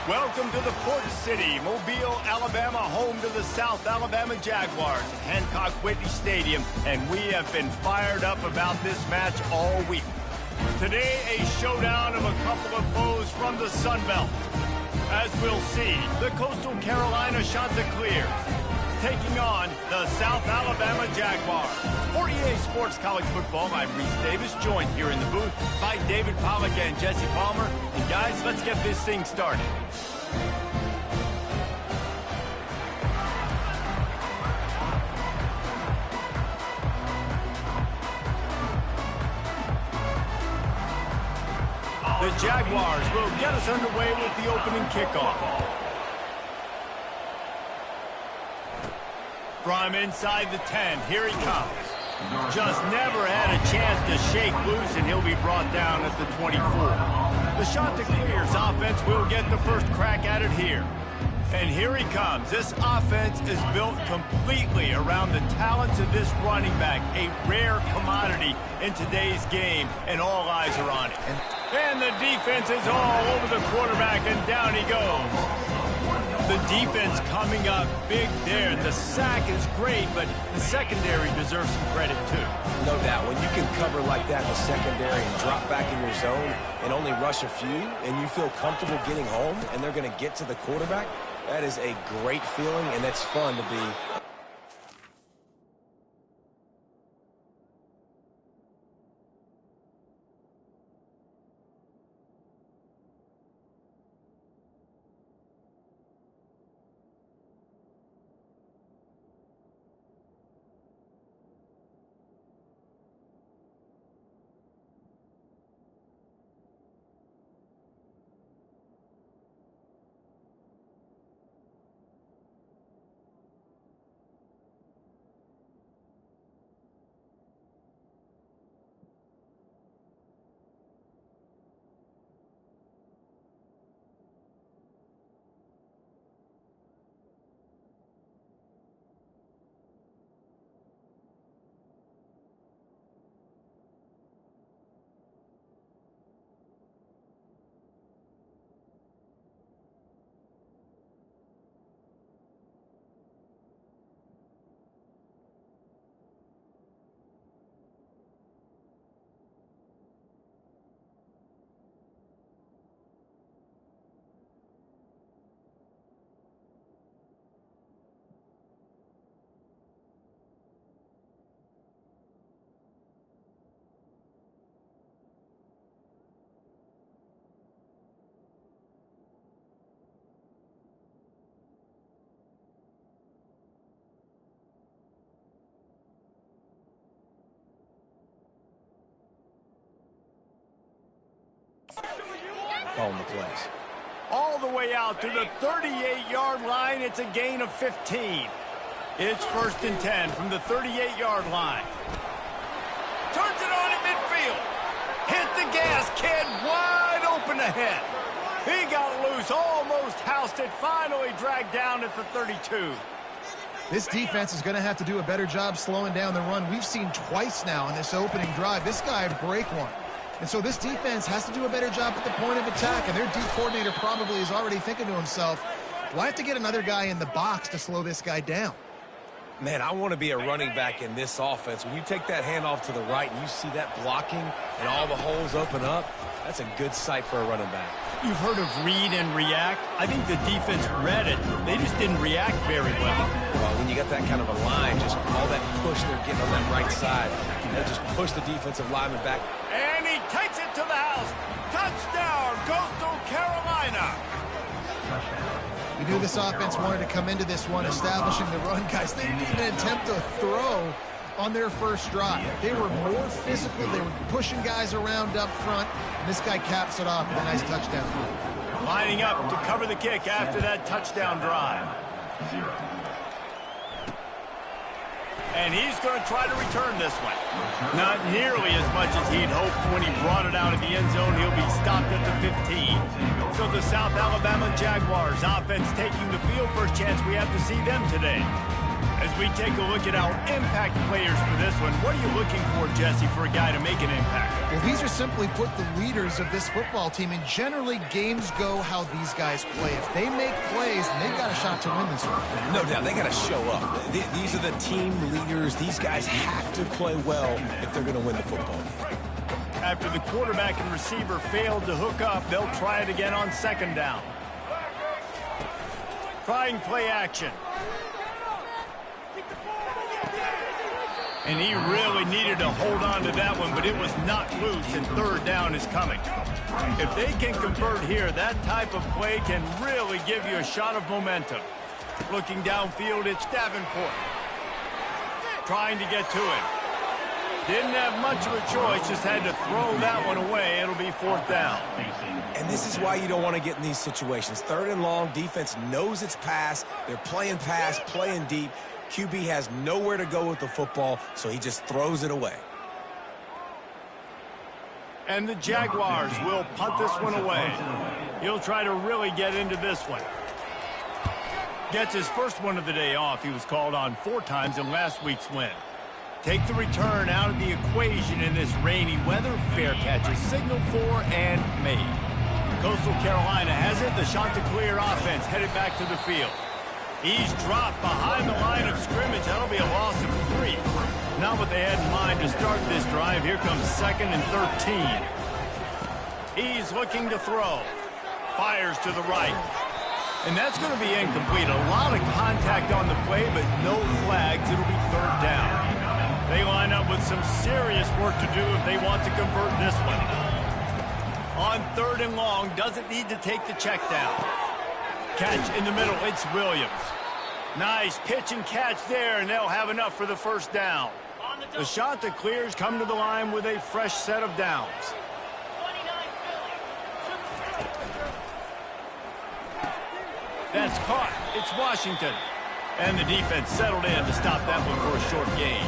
Welcome to the Port City, Mobile, Alabama, home to the South Alabama Jaguars at Hancock-Whitney Stadium, and we have been fired up about this match all week. Today, a showdown of a couple of foes from the Sun Belt. As we'll see, the Coastal Carolina Chanticleers taking on the South Alabama Jaguars. For EA Sports College Football, I'm Reese Davis, joined here in the booth by David Pollack and Jesse Palmer. And guys, let's get this thing started. The Jaguars will get us underway with the opening kickoff. From inside the 10, here he comes. Just never had a chance to shake loose, and he'll be brought down at the 24. The Chanticleers offense will get the first crack at it here. And here he comes. This offense is built completely around the talents of this running back, a rare commodity in today's game, and all eyes are on it. And the defense is all over the quarterback, and down he goes. The defense coming up big there. The sack is great, but the secondary deserves some credit too. No doubt. When you can cover like that in the secondary and drop back in your zone and only rush a few, and you feel comfortable getting home, and they're going to get to the quarterback, that is a great feeling, and it's fun to be. Calling the plays. All the way out to the 38-yard line. It's a gain of 15. It's 1st and 10 from the 38-yard line. Turns it on at midfield. Hit the gas, kid. Wide open ahead. He got loose, almost housed it, finally dragged down at the 32. This defense is going to have to do a better job slowing down the run. We've seen twice now in this opening drive. This guy break one. And so this defense has to do a better job at the point of attack, and their D coordinator probably is already thinking to himself, well, I have to get another guy in the box to slow this guy down. Man, I want to be a running back in this offense. When you take that handoff to the right and you see that blocking and all the holes open up, that's a good sight for a running back. You've heard of read and react. I think the defense read it. They just didn't react very well. Well, when you got that kind of a line, just all that push they're getting on that right side, they just push the defensive lineman back. And he takes it to the house. Touchdown, Coastal Carolina. We knew this offense wanted to come into this one establishing the run, guys. They didn't even attempt to throw on their first drive. They were more physical. They were pushing guys around up front, and this guy caps it off with a nice touchdown. Lining up to cover the kick after that touchdown drive. And he's going to try to return this one. Not nearly as much as he'd hoped when he brought it out of the end zone. He'll be stopped at the 15. So the South Alabama Jaguars offense taking the field. First chance we have to see them today. As we take a look at our impact players for this one, what are you looking for, Jesse, for a guy to make an impact? Well, these are simply put the leaders of this football team, and generally games go how these guys play. If they make plays, then they've got a shot to win this one. No doubt, they got to show up. These are the team leaders. These guys have to play well if they're going to win the football game. After the quarterback and receiver failed to hook up, they'll try it again on second down. Trying play action. And he really needed to hold on to that one, but it was not loose, and third down is coming. If they can convert here, that type of play can really give you a shot of momentum. Looking downfield, it's Davenport. Trying to get to it. Didn't have much of a choice, just had to throw that one away. It'll be fourth down. And this is why you don't want to get in these situations. Third and long, defense knows it's pass. They're playing pass, playing deep. QB has nowhere to go with the football, so he just throws it away. And the Jaguars will punt this one away. He'll try to really get into this one. Gets his first one of the day off. He was called on 4 times in last week's win. Take the return out of the equation in this rainy weather. Fair catch is signaled for and made. Coastal Carolina has it. The Chanticleer offense headed back to the field. He's dropped behind the line of scrimmage. That'll be a loss of 3. Not what they had in mind to start this drive. Here comes 2nd and 13. He's looking to throw. Fires to the right. And that's going to be incomplete. A lot of contact on the play, but no flags. It'll be third down. They line up with some serious work to do if they want to convert this one. On third and long, doesn't need to take the check down. Catch in the middle, it's Williams. Nice pitch and catch there, and they'll have enough for the first down. The Chanticleers come to the line with a fresh set of downs. That's caught. It's Washington. And the defense settled in to stop that one for a short gain.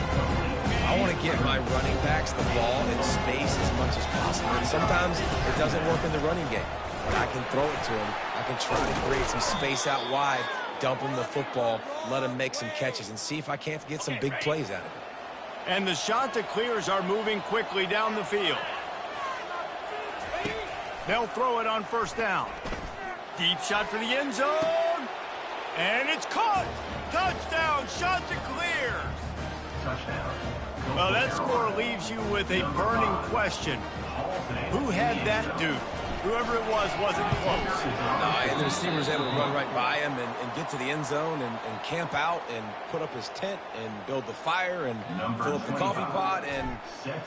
I want to get my running backs the ball in space as much as possible. And sometimes it doesn't work in the running game. But I can throw it to him. I can try to create some space out wide, dump him the football, let him make some catches, and see if I can't get some big plays out of it. And the Chanticleers are moving quickly down the field. They'll throw it on first down. Deep shot for the end zone. And it's caught. Touchdown, Chanticleers. Touchdown. Well, that score leaves you with a burning question. Who had that dude? Whoever it was wasn't close. And the receiver was able to run right by him and get to the end zone and camp out and put up his tent and build the fire and fill up the coffee pot and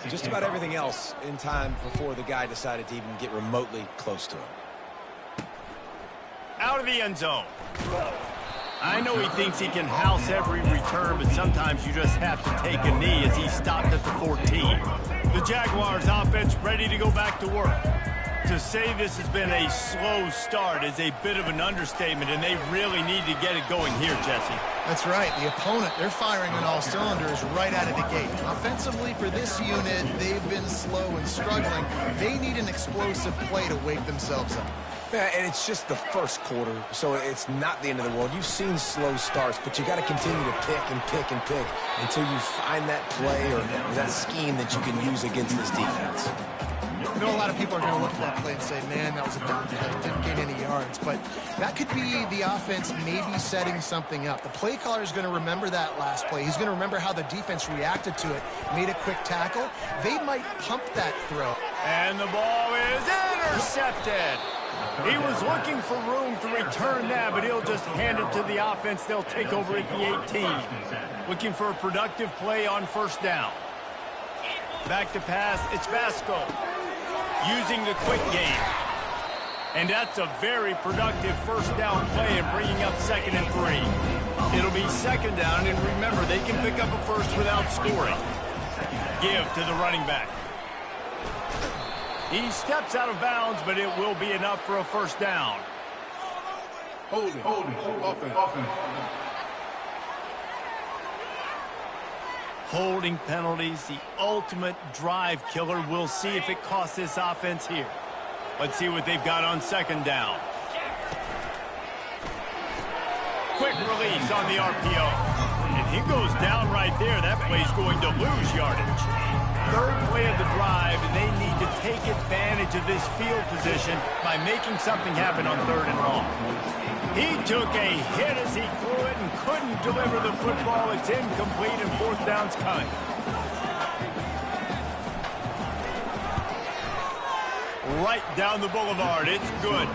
just about everything else in time before the guy decided to even get remotely close to him. Out of the end zone. I know he thinks he can house every return, but sometimes you just have to take a knee as he stopped at the 14. The Jaguars offense ready to go back to work. To say this has been a slow start is a bit of an understatement, and they really need to get it going here, Jesse. That's right. The opponent, they're firing on all cylinders right out of the gate. Offensively, for this unit, they've been slow and struggling. They need an explosive play to wake themselves up. Yeah, and it's just the first quarter, so it's not the end of the world. You've seen slow starts, but you got to continue to pick and pick and pick until you find that play or that scheme that you can use against this defense. I know a lot of people are going to look at that play and say, man, that was a dumb play. Didn't gain any yards. But that could be the offense maybe setting something up. The play caller is going to remember that last play. He's going to remember how the defense reacted to it, made a quick tackle. They might pump that throw. And the ball is intercepted. He was looking for room to return that, but he'll just hand it to the offense. They'll take over at the 18. Looking for a productive play on first down. Back to pass, it's Vasco. Using the quick game. And that's a very productive first down play and bringing up 2nd and 3. It'll be 2nd down, and remember, they can pick up a first without scoring. Give to the running back. He steps out of bounds, but it will be enough for a first down. Holding, offense. Holding penalties, the ultimate drive killer. We'll see if it costs this offense here. Let's see what they've got on 2nd down. Quick release on the RPO. And he goes down right there. That play's going to lose yardage. Third play of the drive, and they need to take advantage of this field position by making something happen on 3rd and long. He took a hit as he threw it and couldn't deliver the football. It's incomplete, and 4th down's coming. Right down the boulevard. It's good.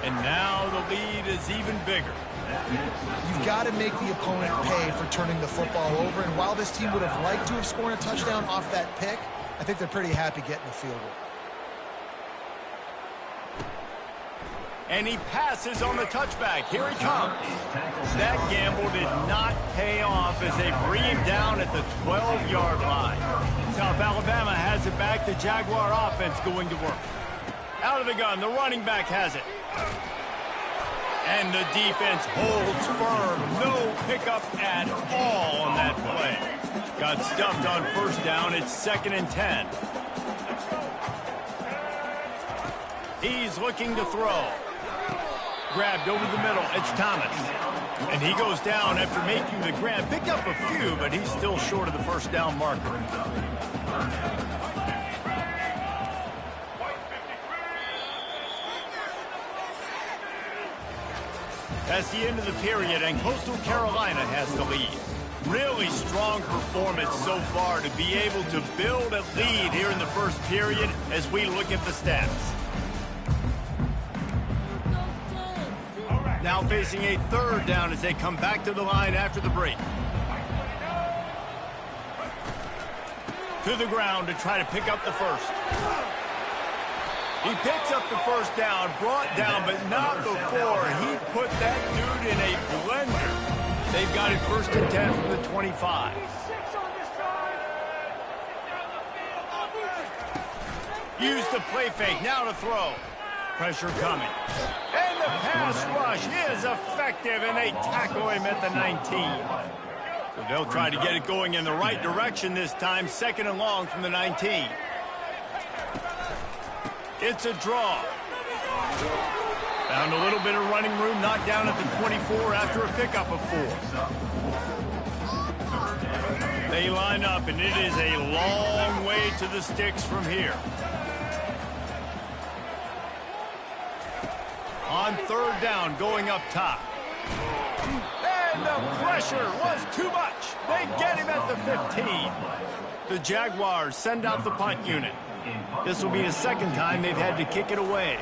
And now the lead is even bigger. You've got to make the opponent pay for turning the football over, and while this team would have liked to have scored a touchdown off that pick, I think they're pretty happy getting the field goal. And he passes on the touchback. Here he comes. That gamble did not pay off as they bring him down at the 12-yard line. South Alabama has it back. The Jaguar offense going to work. Out of the gun, the running back has it. And the defense holds firm. No pickup at all on that play. Got stuffed on 1st down. It's 2nd and 10. He's looking to throw. Grabbed over the middle. It's Thomas. And he goes down after making the grab. Picked up a few, but he's still short of the 1st down marker. That's the end of the period, and Coastal Carolina has the lead. Really strong performance so far to be able to build a lead here in the 1st period as we look at the stats. Now facing a 3rd down as they come back to the line after the break. To the ground to try to pick up the 1st. He picks up the 1st down, brought down, but not before he put that dude in a blender. They've got it 1st and 10 from the 25. Use the play fake, now to throw. Pressure coming. And the pass rush is effective, and they tackle him at the 19. So they'll try to get it going in the right direction this time, 2nd and long from the 19. It's a draw. Found a little bit of running room, knocked down at the 24 after a pickup of 4. They line up, and it is a long way to the sticks from here. On 3rd down, going up top. And the pressure was too much. They get him at the 15. The Jaguars send out the punt unit. This will be the 2nd time they've had to kick it away.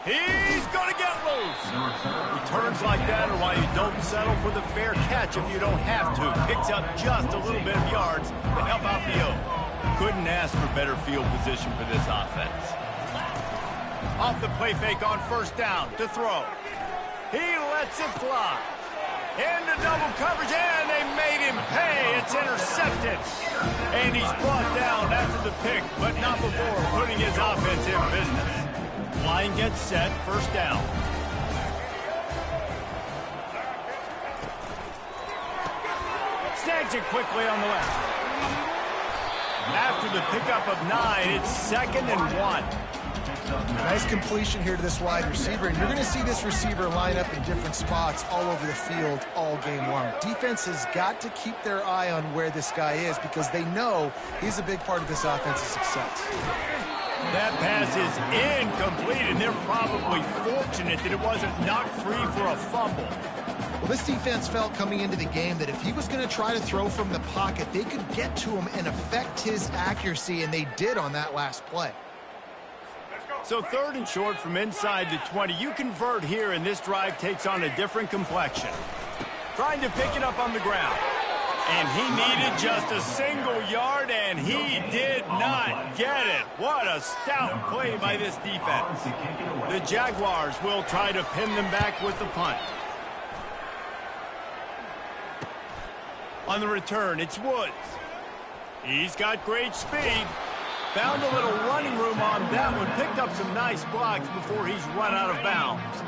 He's going to get loose. Returns like that are why you don't settle for the fair catch if you don't have to. Picks up just a little bit of yards to help out the O. Couldn't ask for better field position for this offense. Off the play fake on 1st down to throw. He lets it fly. Into double coverage, and they made him pay. It's intercepted. And he's brought down after the pick, but not before putting his offense in business. Line gets set, 1st down. Snags it quickly on the left. After the pickup of 9, it's 2nd and 1. Nice completion here to this wide receiver, and you're going to see this receiver line up in different spots all over the field all game long. Defense has got to keep their eye on where this guy is because they know he's a big part of this offense's success. That pass is incomplete, and they're probably fortunate that it wasn't knocked free for a fumble. Well, this defense felt coming into the game that if he was going to try to throw from the pocket, they could get to him and affect his accuracy, and they did on that last play. So 3rd and short from inside the 20. You convert here, and this drive takes on a different complexion. Trying to pick it up on the ground. And he needed just a single yard, and he did not get it. What a stout play by this defense. The Jaguars will try to pin them back with the punt. On the return, it's Woods. He's got great speed. Found a little running room on that one. Picked up some nice blocks before he's run out of bounds.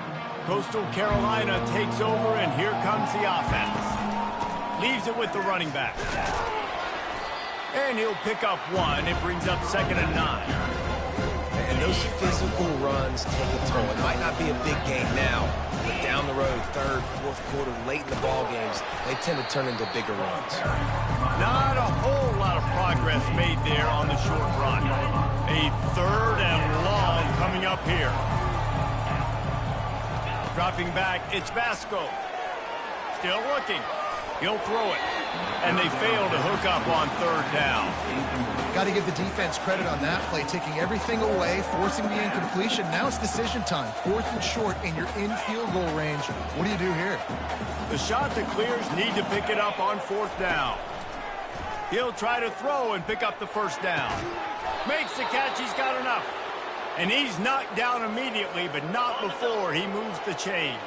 Coastal Carolina takes over, and here comes the offense. Leaves it with the running back. And he'll pick up 1. It brings up 2nd and 9. And those physical runs take a toll. It might not be a big game now, but down the road, third, fourth quarter, late in the ball games, they tend to turn into bigger runs. Not a whole lot of progress made there on the short run. A third and long coming up here. Dropping back, it's Vasco. Still looking. He'll throw it. And they fail to hook up on third down. Got to give the defense credit on that play, taking everything away, forcing the incompletion. Now it's decision time. Fourth and short, and you're in field goal range. What do you do here? The shot that clears need to pick it up on fourth down. He'll try to throw and pick up the first down. Makes the catch. He's got enough. And he's knocked down immediately, but not before he moves the chains.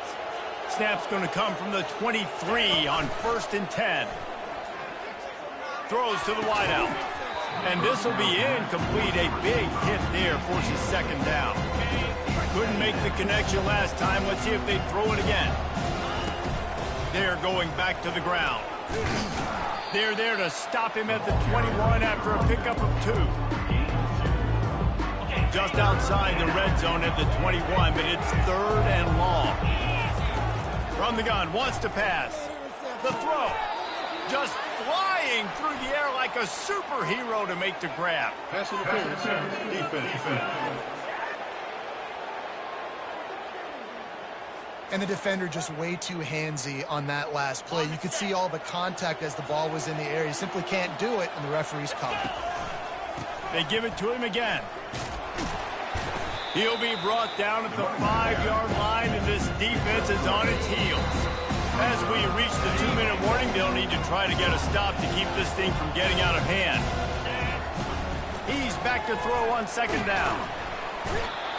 Snap's going to come from the 23 on 1st and 10. Throws to the wideout. And this will be incomplete. A big hit there forces second down. Couldn't make the connection last time. Let's see if they throw it again. They're going back to the ground. They're there to stop him at the 21 after a pickup of 2. Just outside the red zone at the 21, but it's third and long. From the gun, wants to pass. The throw. Just flying through the air like a superhero to make the grab. Pass interference. Defense. And the defender just way too handsy on that last play. You could see all the contact as the ball was in the air. He simply can't do it, and the referees call it. They give it to him again. He'll be brought down at the 5-yard line, and this defense is on its heels. As we reach the 2-minute warning, they'll need to try to get a stop to keep this thing from getting out of hand. He's back to throw on second down.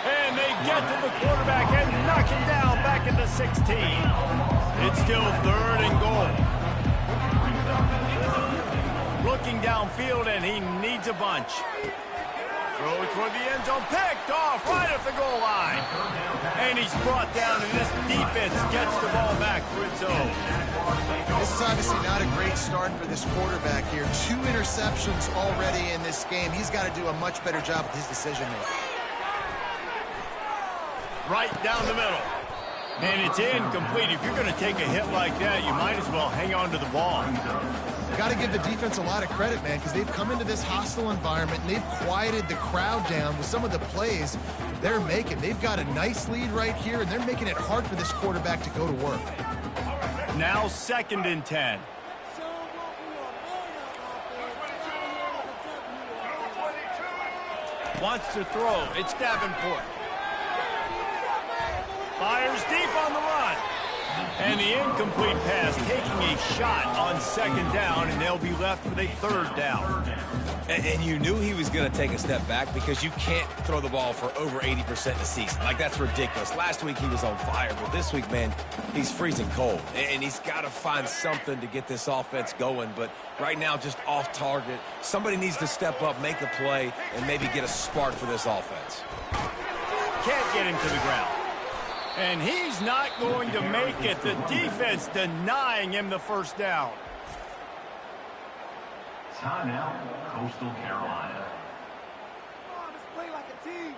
And they get to the quarterback and knock him down back at the 16. It's still third and goal. Looking downfield, and he needs a bunch. Throw toward the end zone, picked off right at the goal line. And he's brought down, and this defense gets the ball back for its own. This is obviously not a great start for this quarterback here. 2 interceptions already in this game. He's got to do a much better job with his decision-making. Right down the middle. And it's incomplete. If you're going to take a hit like that, you might as well hang on to the ball. Got to give the defense a lot of credit, man, because they've come into this hostile environment, and they've quieted the crowd down with some of the plays they're making. They've got a nice lead right here, and they're making it hard for this quarterback to go to work. Now 2nd and 10. Wants to throw. It's Davenport. Fires deep on the run. And the incomplete pass taking a shot on second down, and they'll be left with a third down. And you knew he was going to take a step back because you can't throw the ball for over 80% a season. Like, that's ridiculous. Last week he was on fire, but this week, man, he's freezing cold. And he's got to find something to get this offense going. But right now, just off target. Somebody needs to step up, make a play, and maybe get a spark for this offense. Can't get him to the ground. And he's not going to make it. The defense denying him the first down. Timeout, Coastal Carolina. Come on, let's play like a team.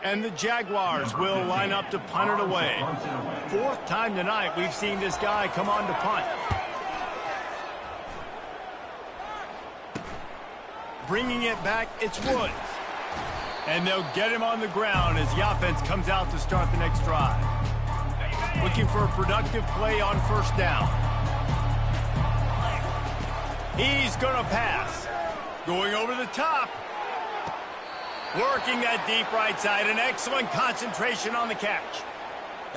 And the Jaguars will line up to punt it away. 4th time tonight we've seen this guy come on to punt. Bringing it back, it's Woods. And they'll get him on the ground as the offense comes out to start the next drive. Looking for a productive play on first down. He's going to pass. Going over the top. Working that deep right side. An excellent concentration on the catch.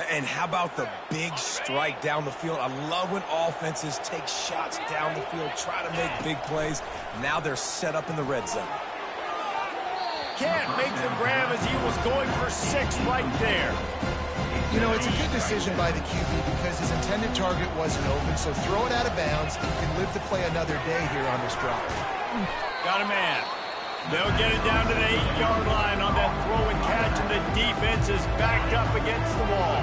And how about the big strike down the field? I love when offenses take shots down the field, try to make big plays. Now they're set up in the red zone. Can't make the grab as he was going for 6 right there. You know, it's a good decision by the QB because his intended target wasn't open, so throw it out of bounds and you can live to play another day here on this drive. Got a man. They'll get it down to the 8-yard line on that throw and catch, and the defense is backed up against the wall.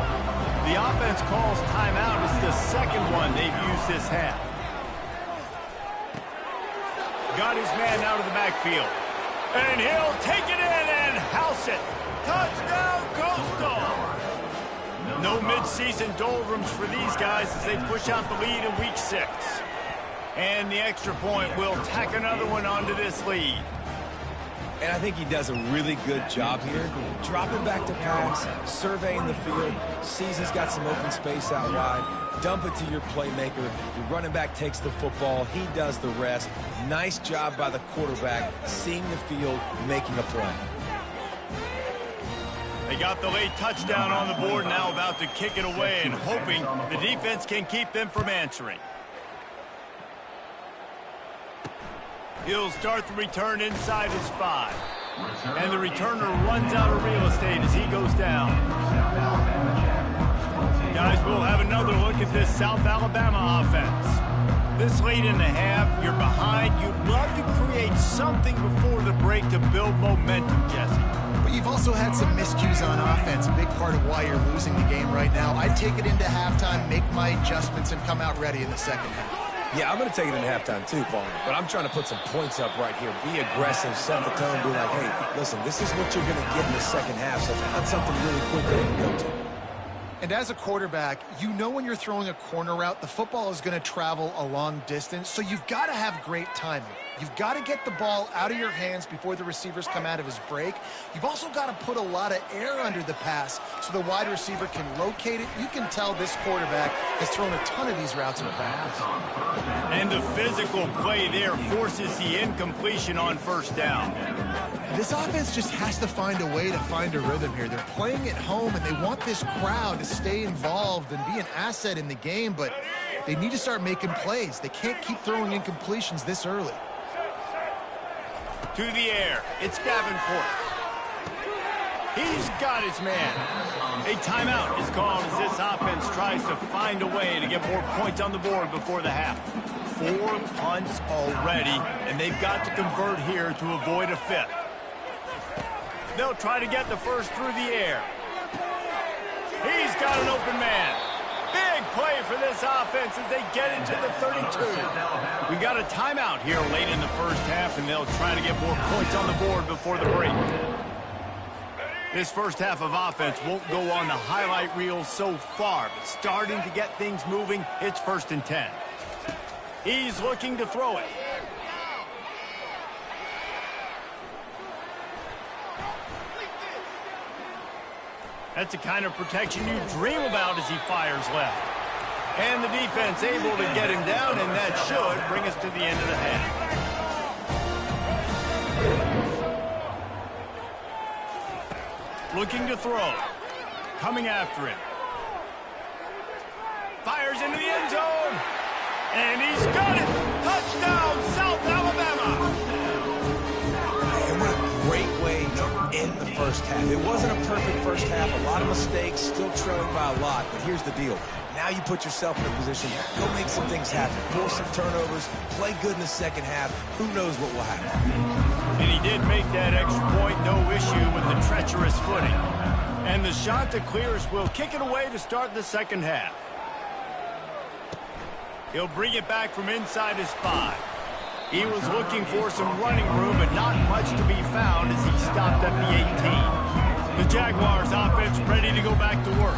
The offense calls timeout. It's the second one they've used this half. got his man out of the backfield. And he'll take it in and house it. Touchdown, Coastal! No midseason doldrums for these guys as they push out the lead in week 6. And the extra point will tack another one onto this lead. And I think he does a really good job here. Dropping back to pass, surveying the field, sees he's got some open space out wide. Dump it to your playmaker. Your running back takes the football. He does the rest. Nice job by the quarterback, seeing the field, making a play. They got the late touchdown on the board, now about to kick it away and hoping the defense can keep them from answering. He'll start the return inside his 5. And the returner runs out of real estate as he goes down. Guys, we'll have another look at this South Alabama offense. This late in the half, you're behind. You'd love to create something before the break to build momentum, Jesse. But you've also had some miscues on offense, a big part of why you're losing the game right now. I'd take it into halftime, make my adjustments, and come out ready in the second half. Yeah, I'm going to take it in halftime too, Paul. But I'm trying to put some points up right here. Be aggressive, set the tone, be like, hey, listen, this is what you're going to get in the second half, so find something really quick that you can go to. And as a quarterback, you know when you're throwing a corner route, the football is going to travel a long distance, so you've got to have great timing. You've got to get the ball out of your hands before the receivers come out of his break. You've also got to put a lot of air under the pass so the wide receiver can locate it. You can tell this quarterback has thrown a ton of these routes in the past. And the physical play there forces the incompletion on first down. This offense just has to find a way to find a rhythm here. They're playing at home, and they want this crowd to stay involved and be an asset in the game, but they need to start making plays. They can't keep throwing incompletions this early. To the air, it's Davenport. He's got his man. A timeout is called as this offense tries to find a way to get more points on the board before the half. 4 punts already, and they've got to convert here to avoid a 5th. They'll try to get the first through the air. He's got an open man. Big play for this offense as they get into the 32. We got a timeout here late in the first half, and they'll try to get more points on the board before the break. This first half of offense won't go on the highlight reel so far, but starting to get things moving, it's 1st and 10. He's looking to throw it. That's the kind of protection you dream about as he fires left. And the defense able to get him down, and that should bring us to the end of the half. Looking to throw. Coming after him. Fires into the end zone. And he's got it. Touchdown, South Alabama. And what a great way to end the first half. It wasn't a perfect first half. A lot of mistakes, still trailing by a lot. But here's the deal. Now you put yourself in a position, go make some things happen. Force some turnovers, play good in the second half. Who knows what will happen. And he did make that extra point, no issue with the treacherous footing. And the shot to clears will kick it away to start the second half. He'll bring it back from inside his 5. He was looking for some running room, but not much to be found as he stopped at the 18. The Jaguars offense ready to go back to work.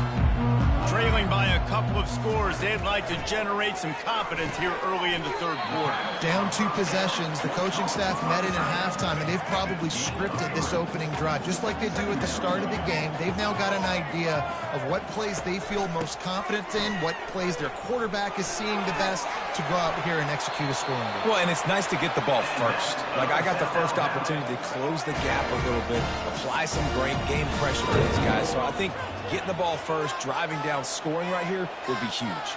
Trailing by a couple of scores, they'd like to generate some confidence here early in the third quarter. Down 2 possessions, the coaching staff met in at halftime, and they've probably scripted this opening drive. Just like they do at the start of the game, they've now got an idea of what plays they feel most confident in, what plays their quarterback is seeing the best to go out here and execute a scoring goal. Well, and it's nice to get the ball first. Like, I got the first opportunity to close the gap a little bit, apply some great game pressure to these guys. So I think getting the ball first, driving down, scoring right here will be huge.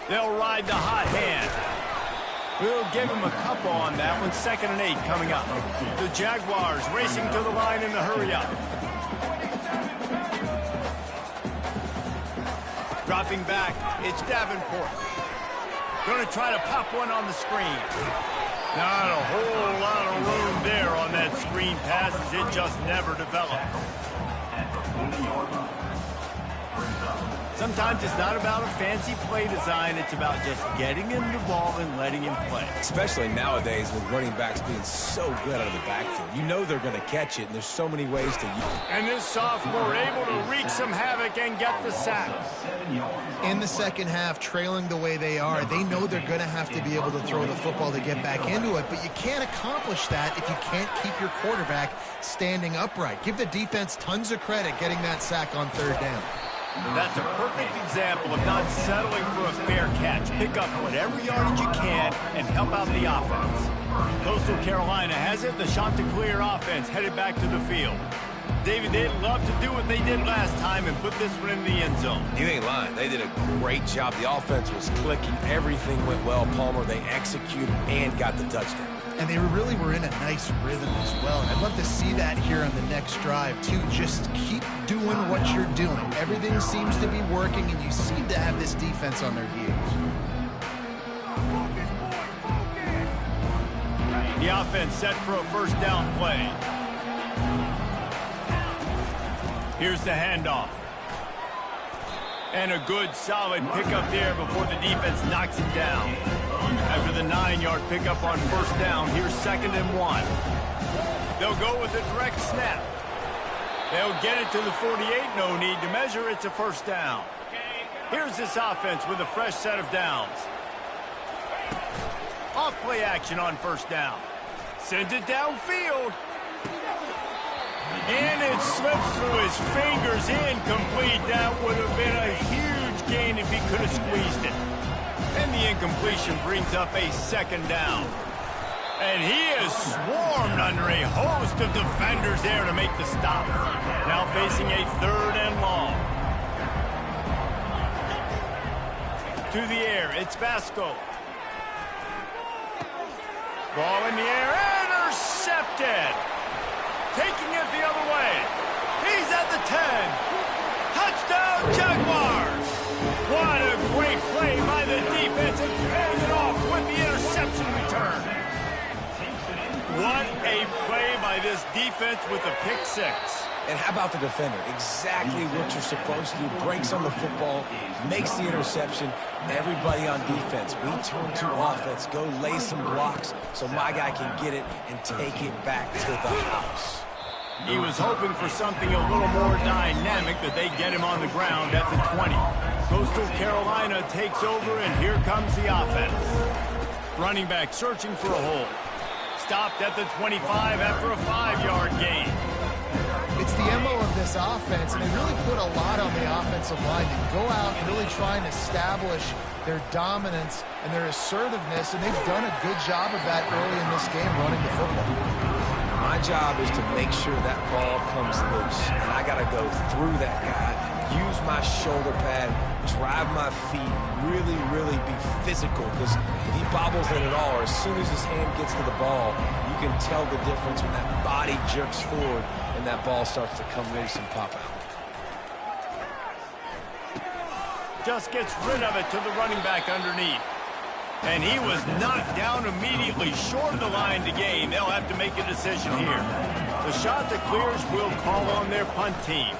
They'll ride the hot hand. We'll give him a couple on that one. 2nd and 8 coming up. The Jaguars racing to the line in the hurry-up. Dropping back, it's Davenport. Going to try to pop one on the screen. Not a whole lot of room there on that screen pass as it just never developed. Sometimes it's not about a fancy play design. It's about just getting him the ball and letting him play. Especially nowadays with running backs being so good out of the backfield. You know they're going to catch it, and there's so many ways to use it. And this sophomore able to wreak some havoc and get the sack. In the second half, trailing the way they are, they know they're going to have to be able to throw the football to get back into it, but you can't accomplish that if you can't keep your quarterback standing upright. Give the defense tons of credit getting that sack on third down. That's a perfect example of not settling for a fair catch. Pick up whatever yardage you can and help out the offense. Coastal Carolina has it. The Chanticleer offense headed back to the field. David, they'd love to do what they did last time and put this one in the end zone. You ain't lying. They did a great job. The offense was clicking. Everything went well, Palmer. They executed and got the touchdown. And they really were in a nice rhythm as well. And I'd love to see that here on the next drive, too. Just keep doing what you're doing. Everything seems to be working, and you seem to have this defense on their heels. The offense set for a first down play. Here's the handoff. And a good, solid pickup there before the defense knocks him down. After the 9-yard pickup on first down, here's 2nd and 1. They'll go with a direct snap. They'll get it to the 48. No need to measure. It's a first down. Here's this offense with a fresh set of downs. Off play action on first down. Sends it downfield. And it slips through his fingers, incomplete. That would have been a huge gain if he could have squeezed it. And the incompletion brings up a 2nd down. And he is swarmed under a host of defenders there to make the stop. Now facing a 3rd and long. To the air, it's Vasco. Ball in the air, intercepted. Taking it the other way. He's at the 10. Touchdown, Jaguars. What a great play by the defense and paying it off with the interception return. What a play by this defense with a pick 6. And how about the defender? Exactly what you're supposed to do. Breaks on the football, makes the interception. Everybody on defense, we turn to offense. Go lay some blocks so my guy can get it and take it back to the house. He was hoping for something a little more dynamic, but they get him on the ground at the 20. Coastal Carolina takes over, and here comes the offense. Running back searching for a hole. Stopped at the 25 after a 5-yard gain. It's the MO of this offense, and they really put a lot on the offensive line to go out and really try and establish their dominance and their assertiveness, and they've done a good job of that early in this game running the football. My job is to make sure that ball comes loose, and I got to go through that guy, use my shoulder pad, drive my feet, really be physical, because if he bobbles it at all, or as soon as his hand gets to the ball, you can tell the difference when that body jerks forward and that ball starts to come loose and pop out. Just gets rid of it to the running back underneath. And he was knocked down immediately short of the line to gain. They'll have to make a decision here. The Chanticleers will call on their punt team.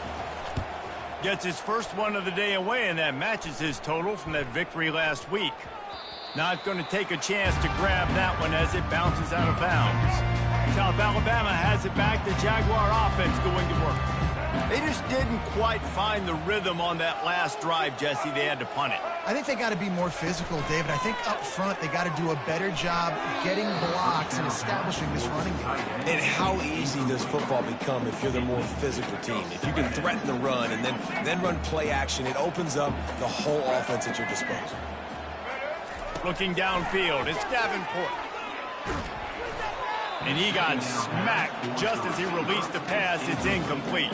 Gets his first one of the day away, and that matches his total from that victory last week. Not going to take a chance to grab that one as it bounces out of bounds. South Alabama has it back. The Jaguar offense going to work. They just didn't quite find the rhythm on that last drive, Jesse. They had to punt it. I think they got to be more physical, David. I think up front they got to do a better job getting blocks and establishing this running game. And how easy does football become if you're the more physical team? If you can threaten the run and then run play action, it opens up the whole offense at your disposal. Looking downfield, it's Davenport. And he got smacked just as he released the pass. It's incomplete.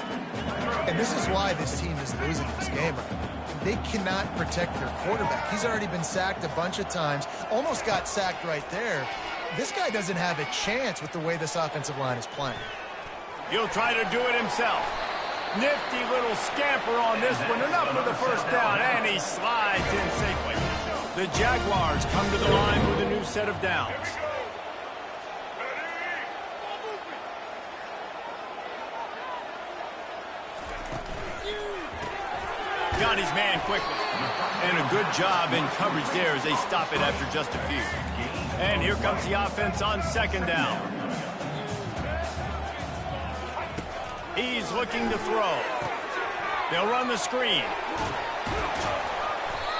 And this is why this team is losing this game. They cannot protect their quarterback. He's already been sacked a bunch of times. Almost got sacked right there. This guy doesn't have a chance with the way this offensive line is playing. He'll try to do it himself. Nifty little scamper on this one. Enough for the first down, and he slides in safely. The Jaguars come to the line with a new set of downs. got his man quickly. And a good job in coverage there as they stop it after just a few. And here comes the offense on second down. He's looking to throw. They'll run the screen.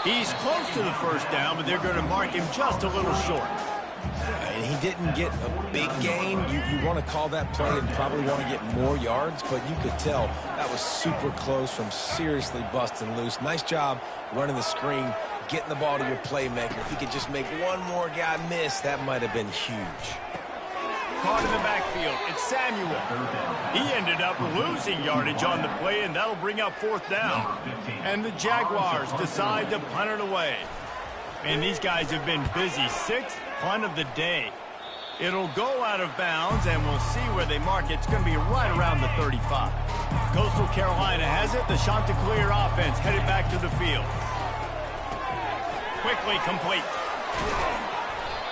He's close to the first down, but they're going to mark him just a little short. And he didn't get a big gain. You want to call that play and probably want to get more yards, but you could tell that was super close from seriously busting loose. Nice job running the screen, getting the ball to your playmaker. If he could just make one more guy miss, that might have been huge. Caught in the backfield, it's Samuel. He ended up losing yardage on the play, and that'll bring up fourth down. And the Jaguars decide to punt it away. And these guys have been busy. Sixth punt of the day. It'll go out of bounds, and we'll see where they mark it. It's going to be right around the 35. Coastal Carolina has it. The Chanticleer offense headed back to the field. Quickly complete.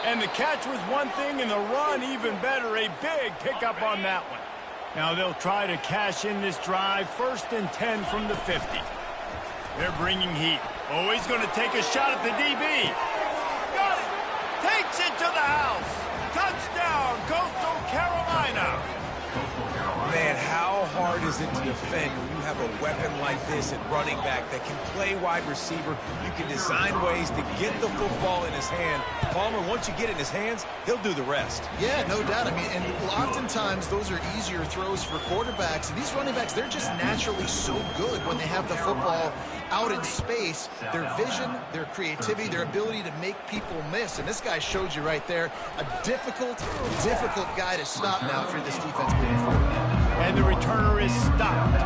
And the catch was one thing, and the run even better. A big pickup on that one. Now they'll try to cash in this drive. 1st and 10 from the 50. They're bringing heat. Oh, he's going to take a shot at the DB. Got it. Takes it to the house. Touchdown, Coastal Carolina. Man, how hard is it to defend when you have a weapon like this at running back that can play wide receiver? You can design ways to get the football in his hand. Palmer, once you get it in his hands, he'll do the rest. Yeah, no doubt. I mean, and oftentimes those are easier throws for quarterbacks. And these running backs, they're just naturally so good when they have the football out in space. Their vision, their creativity, their ability to make people miss. And this guy showed you right there, a difficult guy to stop now for this defense moving forward. And the returner is stopped.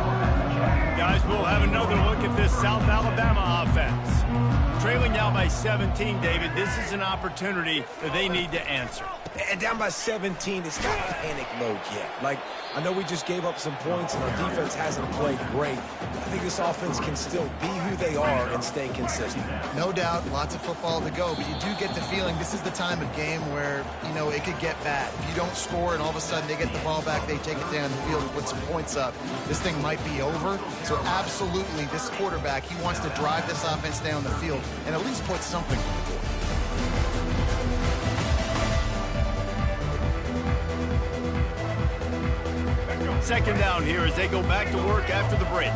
Guys, we'll have another look at this South Alabama offense. Trailing now by 17, David. This is an opportunity that they need to answer. And down by 17, it's not panic mode yet. Like, I know we just gave up some points and our defense hasn't played great. I think this offense can still be who they are and stay consistent. No doubt, lots of football to go, but you do get the feeling this is the time of game where, you know, it could get bad. If you don't score and all of a sudden they get the ball back, they take it down the field and put some points up, this thing might be over. So absolutely, this quarterback, he wants to drive this offense down the field and at least put something on the board. Second down here as they go back to work after the break.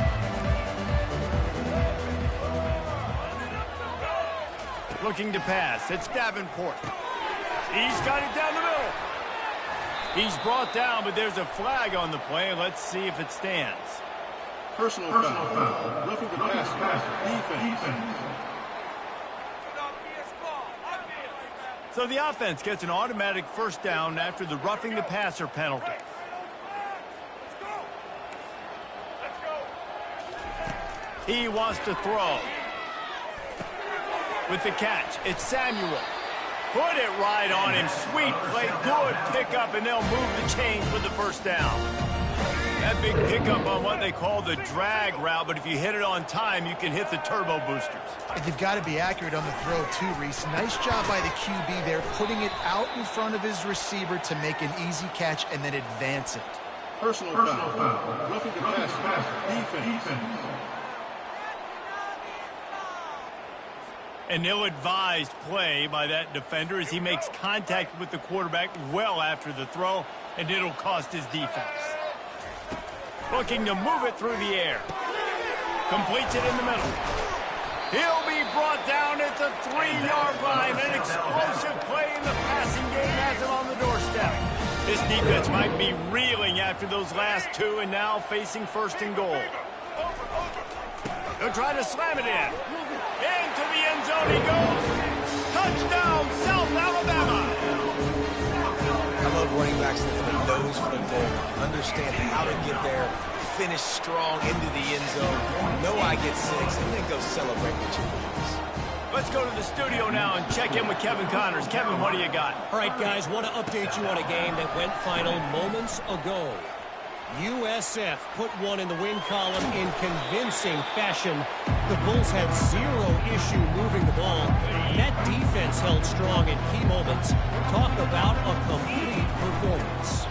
Looking to pass. It's Davenport. He's got it down the middle. He's brought down, but there's a flag on the play. Let's see if it stands. Personal foul. Roughing the pass. Defense. So the offense gets an automatic first down after the roughing the passer penalty. He wants to throw. With the catch, it's Samuel. Put it right on him. Sweet play, good pickup, and they'll move the chains with the first down. That big pickup on what they call the drag route, but if you hit it on time, you can hit the turbo boosters. And you've got to be accurate on the throw, too, Reese. Nice job by the QB there, putting it out in front of his receiver to make an easy catch and then advance it. Personal foul. Roughing the pass. Defense. An ill-advised play by that defender as he makes contact with the quarterback well after the throw, and it'll cost his defense. Looking to move it through the air. Completes it in the middle. He'll be brought down at the 3-yard line. An explosive play in the passing game has it on the doorstep. This defense might be reeling after those last two and now facing 1st and goal. They'll try to slam it in. Into the end zone he goes. Touchdown, South Alabama. I love running backs that have a nose for the goal, understand how to get there, finish strong into the end zone, know I get 6, and then go celebrate with your boys. Let's go to the studio now and check in with Kevin Connors. Kevin, what do you got? All right, guys, want to update you on a game that went final moments ago. USF put one in the win column in convincing fashion. The Bulls had 0 issue moving the ball. That defense held strong in key moments. Talk about a complete performance.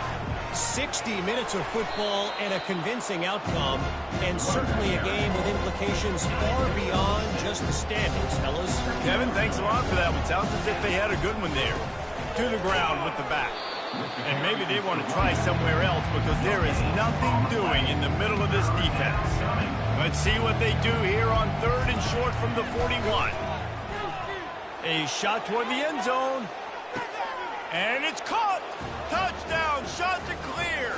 6 60 minutes of football and a convincing outcome, and certainly a game with implications far beyond just the standings, fellas. Kevin, thanks a lot for that one. Sounds as if they had a good one there. To the ground with the back. And maybe they want to try somewhere else because there is nothing doing in the middle of this defense. Let's see what they do here on 3rd and short from the 41. A shot toward the end zone. And it's caught. Touchdown. Shot to clear.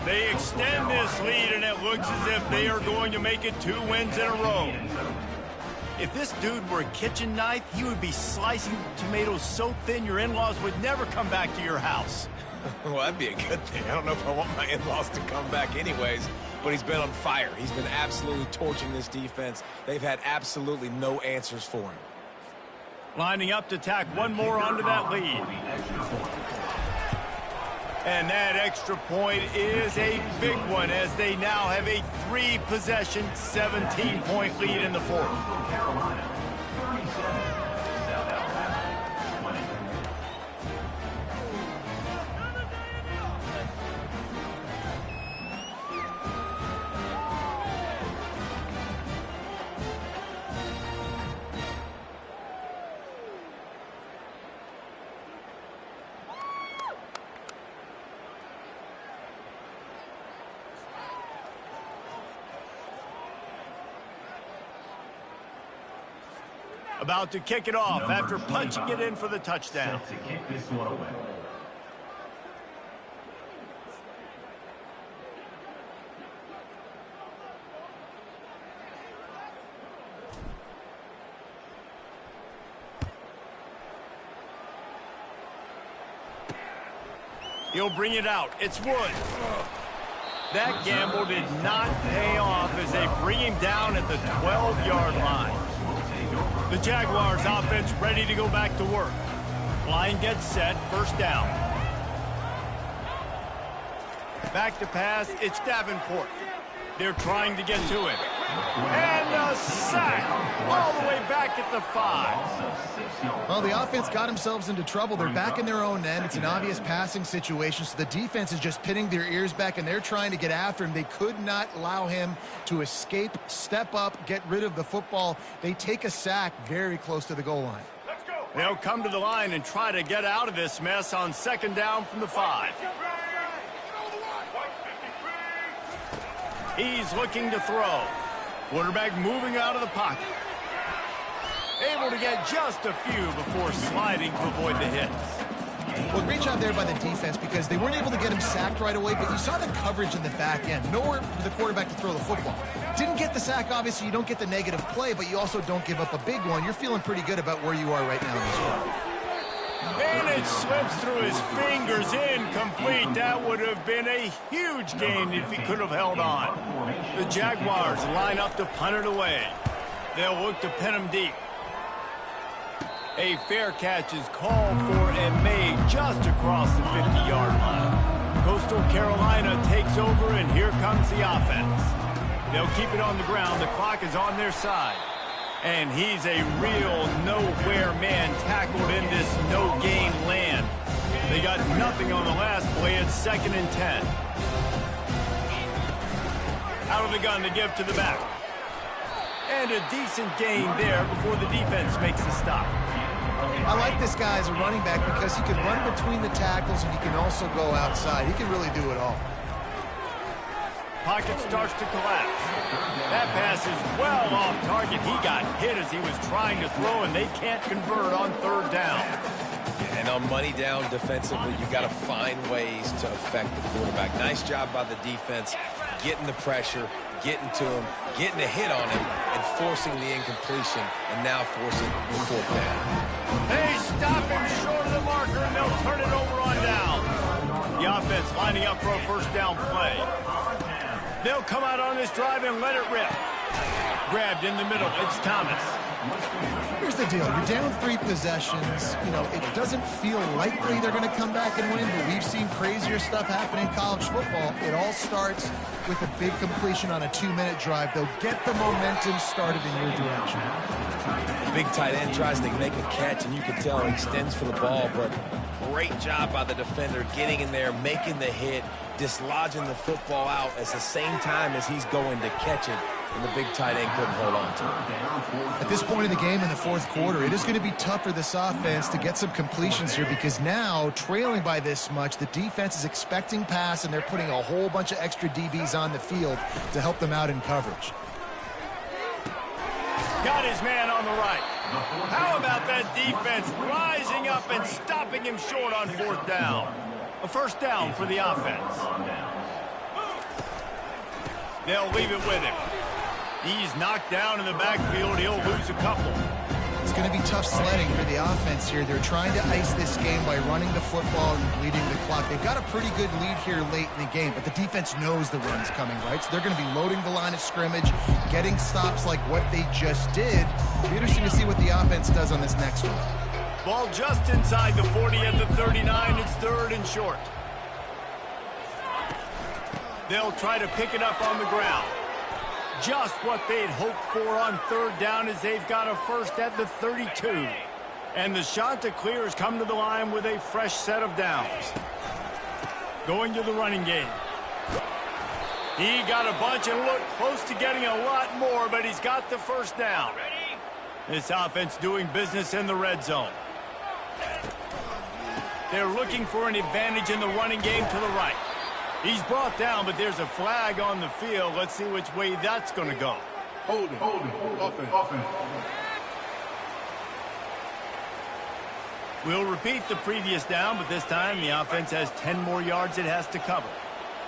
They extend this lead, and it looks as if they are going to make it 2 wins in a row. If this dude were a kitchen knife, he would be slicing tomatoes so thin your in-laws would never come back to your house. Well, that'd be a good thing. I don't know if I want my in-laws to come back anyways, but he's been on fire. He's been absolutely torching this defense. They've had absolutely no answers for him. Lining up to tack one more onto that lead. And that extra point is a big one as they now have a 3-possession, 17-point lead in the 4th. Carolina, 37-7. About to kick it off after punching it in for the touchdown. Set to kick this one away. He'll bring it out. It's Wood. That gamble did not pay off as they bring him down at the 12-yard line. The Jaguars offense ready to go back to work. Line gets set, 1st down. Back to pass, it's Davenport. They're trying to get to him. And a sack all the way back at the 5. Well, the offense got themselves into trouble. They're back in their own end. It's an obvious passing situation, so the defense is just pinning their ears back, and they're trying to get after him. They could not allow him to escape, step up, get rid of the football. They take a sack very close to the goal line. They'll come to the line and try to get out of this mess on 2nd down from the 5. He's looking to throw. Quarterback moving out of the pocket. Able to get just a few before sliding to avoid the hits. Well, great job there by the defense because they weren't able to get him sacked right away, but you saw the coverage in the back end. Nowhere for the quarterback to throw the football. Didn't get the sack, obviously. You don't get the negative play, but you also don't give up a big one. You're feeling pretty good about where you are right now in this game. And it slips through his fingers, incomplete. That would have been a huge gain if he could have held on. The Jaguars line up to punt it away. They'll look to pin him deep. A fair catch is called for and made just across the 50-yard line. Coastal Carolina takes over, and here comes the offense. They'll keep it on the ground. The clock is on their side. And he's a real nowhere man tackled in this no-gain land. They got nothing on the last play. It's 2nd and 10. Out of the gun to give to the back. And a decent gain there before the defense makes the stop. I like this guy as a running back because he can run between the tackles and he can also go outside. He can really do it all. Pocket starts to collapse. That pass is well off target. He got hit as he was trying to throw, and they can't convert on 3rd down. And on money down defensively, you got to find ways to affect the quarterback. Nice job by the defense, getting the pressure, getting to him, getting a hit on him, and forcing the incompletion, and now forcing the 4th down. They stop him short of the marker, and they'll turn it over on down. The offense lining up for a 1st down play. They'll come out on this drive and let it rip. Grabbed in the middle. It's Thomas. Here's the deal. You're down 3 possessions. You know, it doesn't feel likely they're going to come back and win, but we've seen crazier stuff happen in college football. It all starts with a big completion on a 2-minute drive. They'll get the momentum started in your direction. Big tight end tries to make a catch, and you can tell he extends for the ball, but great job by the defender getting in there, making the hit, dislodging the football out at the same time as he's going to catch it, and the big tight end couldn't hold on to it. At this point in the game in the fourth quarter, it is going to be tough for this offense to get some completions here because now, trailing by this much, the defense is expecting pass, and they're putting a whole bunch of extra DBs on the field to help them out in coverage. Got his man on the right. How about that defense rising up and stopping him short on fourth down? A first down for the offense. They'll leave it with him. He's knocked down in the backfield. He'll lose a couple. It's going to be tough sledding for the offense here. They're trying to ice this game by running the football and bleeding the clock. They've got a pretty good lead here late in the game, but the defense knows the run's coming, right? So they're going to be loading the line of scrimmage, getting stops like what they just did. It'll be interesting to see what the offense does on this next one. Ball just inside the 40 at the 39. It's third and short. They'll try to pick it up on the ground. Just what they'd hoped for on third down as they've got a first at the 32. And the Chanticleers come to the line with a fresh set of downs. Going to the running game. He got a bunch and looked close to getting a lot more, but he's got the first down. This offense doing business in the red zone. They're looking for an advantage in the running game to the right. He's brought down, but there's a flag on the field. Let's see which way that's going to go. Holding. Offense. We'll repeat the previous down, but this time the offense has 10 more yards it has to cover.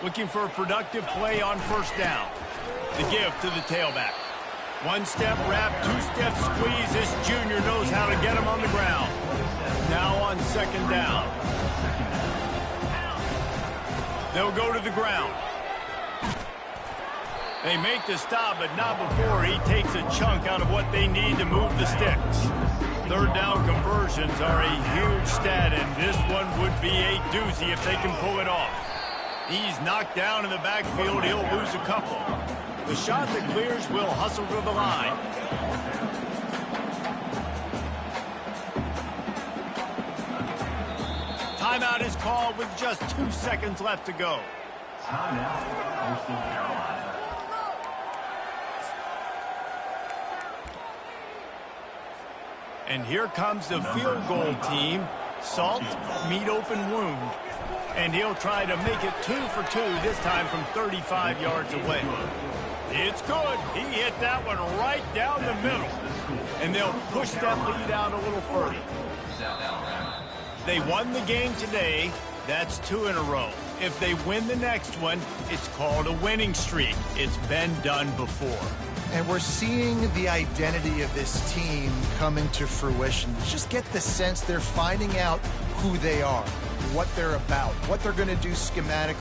Looking for a productive play on first down. The give to the tailback. One-step wrap, two-step squeeze. This junior knows how to get him on the ground. Now on second down. They'll go to the ground. They make the stop, but not before he takes a chunk out of what they need to move the sticks. Third down conversions are a huge stat, and this one would be a doozy if they can pull it off. He's knocked down in the backfield. He'll lose a couple. The Chanticleers will hustle to the line. Timeout is called with just 2 seconds left to go. Timeout, Coastal Carolina. And here comes the field goal team. Salt, meet open wound. And he'll try to make it 2 for 2, this time from 35 yards away. It's good. He hit that one right down the middle. And they'll push that lead out a little further. They won the game today. That's 2 in a row. If they win the next one, it's called a winning streak. It's been done before. And we're seeing the identity of this team come into fruition. Just get the sense they're finding out who they are, what they're about, what they're going to do schematically.